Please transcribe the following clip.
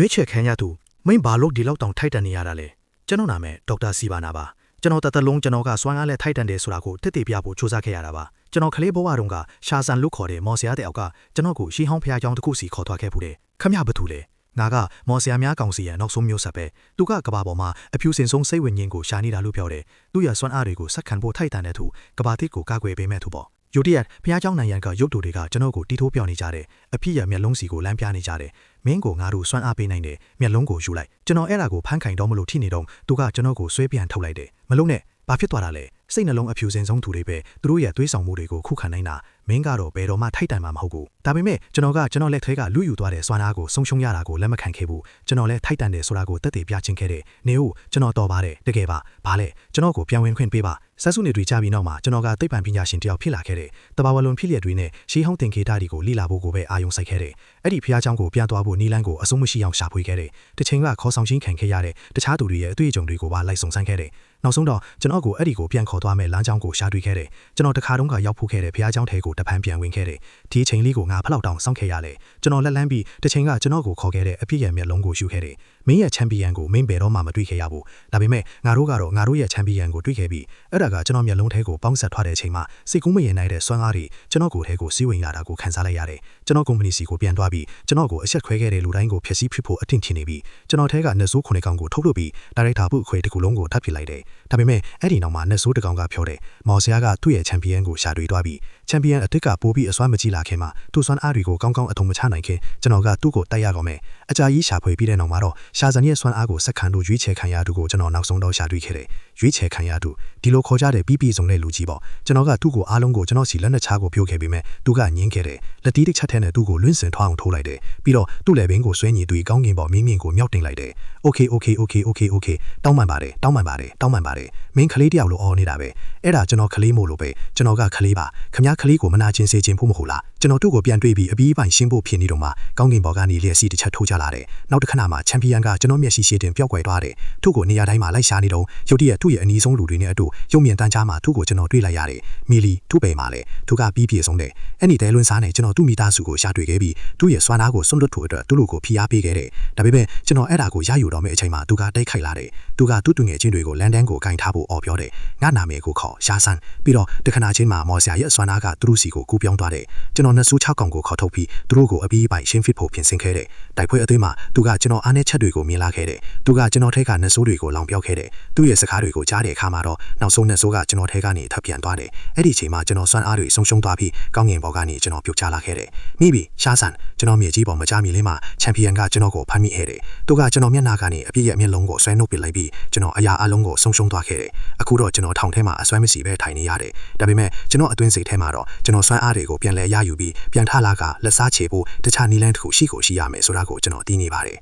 ရွေးချယ်ခံရသူမင်းဘာလို့ဒီလောက်တောင်ထိုက်တန်နေရတာလဲကျွန်တော်နာမည်ဒေါက်တာစီဘာနာပါကျွန်တော်တသက်လုံးကျွန်တော်ကစွမ်းအားနဲ့ထိုက်တန်တယ်ဆိုတာကိုတစ်တည်ပြဖို့စူးစမ်းခဲ့ရတာပါကျွန်တော်ကလေးဘဝတုန်းကရှာဆန်လုခေါ်တဲ့မော်ဆရာတဲ့အောက်ကကျွန်တော်ကိုရှီဟောင်းဖျားကြောင်းတစ်ခုစီခေါ်သွားခဲ့ဖူးတယ်ခမရဘသူလဲငါကမော်ဆရာများကောင်စီရဲ့နောက်ဆုံးမျိုးဆက်ပဲသူကကဘာပေါ်မှာအဖြူစင်ဆုံးစိတ်ဝင်ငင်းကိုရှာနေတာလို့ပြောတယ်သူရစွမ်းအားတွေကိုစက်ခံဖို့ထိုက်တန်တဲ့သူကဘာတိကိုကာကွယ်ပေးမဲ့သူပေါ့ယူတီယက်ဖျားเจ้าနိုင်ရန်ကရုပ်တူတွေကကျွန်တော်ကိုတီးထိုးပြောနေကြတယ်အဖြစ်ရမျက်လုံးစီကိုလမ်းပြနေကြတယ်မင်းကိုငါတို့စွမ်းအားပေးနိုင်တယ်မျက်လုံးကိုယူလိုက်ကျွန်တော်အဲ့ဒါကိုဖမ်းခိုင်တော့မလို့ထိနေတော့သူကကျွန်တော်ကိုဆွဲပြန်ထုတ်လိုက်တယ်မလုံးနဲ့ဘာဖြစ်သွားတာလဲစိတ်နှလုံးအဖြူစင်ဆုံးသူတွေပဲသူတို့ရဲ့သွေးဆောင်မှုတွေကိုခုခံနိုင်တာမင်းကတော့ဘယ်တော့မှထိုက်တန်မှာမဟုတ်ဘူးဒါပေမဲ့ကျွန်တော်လက်ထဲကလူယူသွားတဲ့စွမ်းအားကိုဆုံးရှုံးရတာကိုလက်မခံခဲ့ဘူးကျွန်တော်လည်းထိုက်တန်တယ်ဆိုတာကိုသက်သေပြချင်းခဲ့တယ်နေဦးကျွန်တော်တော်ပါတယ်တကယ်ပါဘာလဲကျွန်တော်ကိုပြန်ဝင်ခွင့်ပေးပါဆက်စုနေတွေကြပြီးနောက်မှာကျွန်တော်ကသိပ္ပံပညာရှင်တယောက်ဖြစ်လာခဲ့တယ်တဘာဝလွန်ဖြစ်လျက်တွေနဲ့ရှေးဟောင်းသင်္ကေတတွေကိုလိလာဖို့ကိုပဲအာရုံစိုက်ခဲ့တယ်အဲ့ဒီဖျားเจ้าကိုပြန်သွားဖို့နီလန်းကိုအဆုံးမရှိအောင်ရှာဖွေခဲ့တယ်တချိန်ကခေါ်ဆောင်ချင်းခံခဲ့ရတဲ့တခြားသူတွေရဲ့အတွေ့အကြုံတွေကိုပါလိုက်စုံစမ်းခဲ့တယ်နောက်ဆုံးတော့ကျွန်တော်ကိုအဲ့ဒီကိုပြန်ခေါ်သွားမဲ့လမ်းကြောင်းကိုရှာတွေ့ခဲ့တယ်ကျွန်တော်တခါတုန်းကရောက်ဖို့ခဲ့တဲ့ဖျားเจ้าထဲကိုတပန်းပြန်ဝင်ခဲ့တယ်ဒီအချိန်လေးကိုငါဖလောက်တောင်စောင့်ခဲ့ရလေကျွန်တော်လက်လန်းပြီးတချိန်ကကျွန်တော်ကိုခေါ်ခဲ့တဲ့အပြည့်ရဲ့မျက်လုံးကိုယူခဲ့တယ်မင်းရဲ့ချန်ပီယံကိုမင်းဘယ်တော့မှမတွေ့ခဲ့ရဘူးဒါပေမဲ့ငါတို့ကတော့ငါတို့ရဲ့ချန်ပီယံကိုတွေ့ခဲ့ပြီးအဲ့ဒါကကျွန်တော်မျက်လုံးထဲကိုပေါင်းဆက်ထွက်တဲ့အချိန်မှာစိတ်ကူးမရင်နိုင်တဲ့စွမ်းအားတွေကျွန်တော်ကိုယ်ထဲကိုစီးဝင်လာတာကိုခံစားလိုက်ရတယ်ကျွန်တော်ကုမ္ပဏီစီကိုပြန်သွားပြီးကျွန်တော်ကိုအဆက်ခွဲခဲ့တဲ့လူတိုင်းကိုဖျက်ဆီးဖြစ်ဖို့အထင်ထင်နေပြီးကျွန်တော်ထဲကနှဆိုးခုနှစ်ကောင်ကိုထုတ်လုပ်ပြီးဒါရိုက်တာပုအခွေတစ်ခုလုံးကိုထပ်ပစ်လိုက်တယ်ဒါပေမဲ့အဲ့ဒီနောက်မှာနှဆိုးတစ်ကောင်ကဖြောတယ်မော်ဆရာကသူ့ရဲ့ချန်ပီယံကိုရှာတွေ့သွားပြီးချန်ပီယံအစ်စ်ကပိုးပြီးအစွမ်းမကြီးလာခင်မှာသူ့စွမ်းအားတွေကိုကောင်းကောင်းအထုံမချနိုင်ခင်ကျွန်တော်ကသူ့ကိုတိုက်ရတော့မယ်အကြာကြီးရှာဖွေပြီးတဲ့နောက်မှာတော့ရှာဇန်ရဲ့စွမ်းအားကိုစက်ခံလို့ရွေးချယ်ခံရသူကိုကျွန်တော်နောက်ဆုံးတော့ရှာတွေ့ခဲ့တယ်ရွေးချယ်ခံရသူဒီလိုခေါ်ကြတဲ့ပြီးစုံတဲ့လူကြီးပေါ့ကျွန်တော်ကသူ့ကိုအားလုံးကိုကျွန်တော်စီလက်နဲ့ချားကိုပြုတ်ခဲ့ပြီးမဲ့သူကညင်းခဲ့တယ်လက်တီးတစ်ချက်ထဲနဲ့သူ့ကိုလွင့်စင်ထွားအောင်ထိုးလိုက်တယ်ပြီးတော့သူ့လက်ဘင်းကိုဆွဲညီသူကောင်းကင်ပေါ်မင်းမြင့်ကိုမြောက်တင်လိုက်တယ်โอเคတောင်းပန်ပါတယ်မင်းကလေးတယောက်လိုအော်နေတာပဲအဲ့ဒါကျွန်တော်ကလေးမို့လို့ပဲကျွန်တော်ကကလေးပါခမ ्या ကလေးကိုမနာချင်းစေခြင်းဖို့မဟုတ်လားကျွန်တော်တို့ကိုပြန်တွေ့ပြီးအပြီးပိုင်ရှင်းဖို့ဖြစ်နေတော့မှကောင်းကင်ပေါ်ကနေလျက်စီတစ်ချက်ထိုးကြလာတယ်နောက်တစ်ခဏမှချန်ပီယံကကျွန်တော်မျက်စိရှိတင်ပျောက်ကွယ်သွားတယ်သူ့ကိုနေရာတိုင်းမှာလိုက်ရှာနေတော့ရုတ်တရက်သူ့ရဲ့အနီးဆုံးလူတွေနဲ့အတူရုံမြင်တန်းချားမှာသူ့ကိုကျွန်တော်တွေ့လိုက်ရတယ်မီလီသူ့ပေမှာလေသူကပြီးပြေဆုံးတယ်အဲ့ဒီတဲလွန်းစားနဲ့ကျွန်တော်သူ့မိသားစုကိုရှာတွေ့ခဲ့ပြီးသူ့ရဲ့စွမ်းအားကိုစွန့်လွတ်ဖို့အတွက်သူ့လူကိုဖိအားပေးခဲ့တယ်ဒါပေမဲ့ကျွန်တော်အဲ့ဒါကိုရယူတော့မယ့်အချိန်မှာသူကတိတ်ခိုက်လာတယ်သူကသူ့တူငယ်ချင်းတွေကိုလန်ဒန်ကိုကင်ထားဖို့အော်ပြောတယ်ငါနာမည်ကိုခေါ်ရှာဆန်ပြီးတော့တခဏချင်းမှာမော်ဆရာရဲ့စွမ်းအားကသူတို့စီကိုကူးပြောင်းသွားတယ်ကျွန်တော်နှဆိုး6ကောင်ကိုခေါ်ထုတ်ပြီးသူတို့ကိုအပြီးပိုင်ရှင်းဖစ်ဖို့ပြင်ဆင်ခဲ့တယ်တိုက်ပွဲအသေးမှာသူကကျွန်တော်အားနဲ့ချက်တွေကိုမြင်လာခဲ့တယ်သူကကျွန်တော်ထဲကနှဆိုးတွေကိုလောင်ပြောခဲ့တယ်သူ့ရဲ့စကားတွေကိုကြားတဲ့အခါမှာတော့နောက်ဆုံးနှဆိုးကကျွန်တော်ထဲကနေထပ်ပြန်သွားတယ်အဲ့ဒီအချိန်မှာကျွန်တော်စွမ်းအားတွေဆုံးရှုံးသွားပြီးကောင်းငင်ဘော်ကနေကျွန်တော်ပြုတ်ချလာခဲ့တယ်မိပြီရှာဆန်ကျွန်တော်မြေကြီးပေါ်မကြမီလေးမှာချန်ပီယံကကျွန်တော်ကိုဖမ်းမိခဲ့တယ်သူကကျွန်တော်မျက်နှာကနေအပြည့်ရဲ့မျက်လုံးကိုဆွဲနှုတ်ပစ်လိုက်ပြီးကျွန်တော်အရာအလုံးကိုဆုံးရှုံးသွားခဲ့တယ်အခုတော့ကျွန်တော်ထောင်ထဲမှာအစွမ်းမရှိပဲထိုင်နေရတယ်ဒါပေမဲ့ကျွန်တော်အတွင်းစိတ်ထဲမှာတော့ကျွန်တော်စွမ်းအားတွေကိုပြန်လဲရယူပြီးပြန်ထလာကလက်စားချေဖို့တခြားနီလန်းတစ်ခုရှိရမယ်ဆိုတာကိုကျွန်တော်သိနေပါတယ်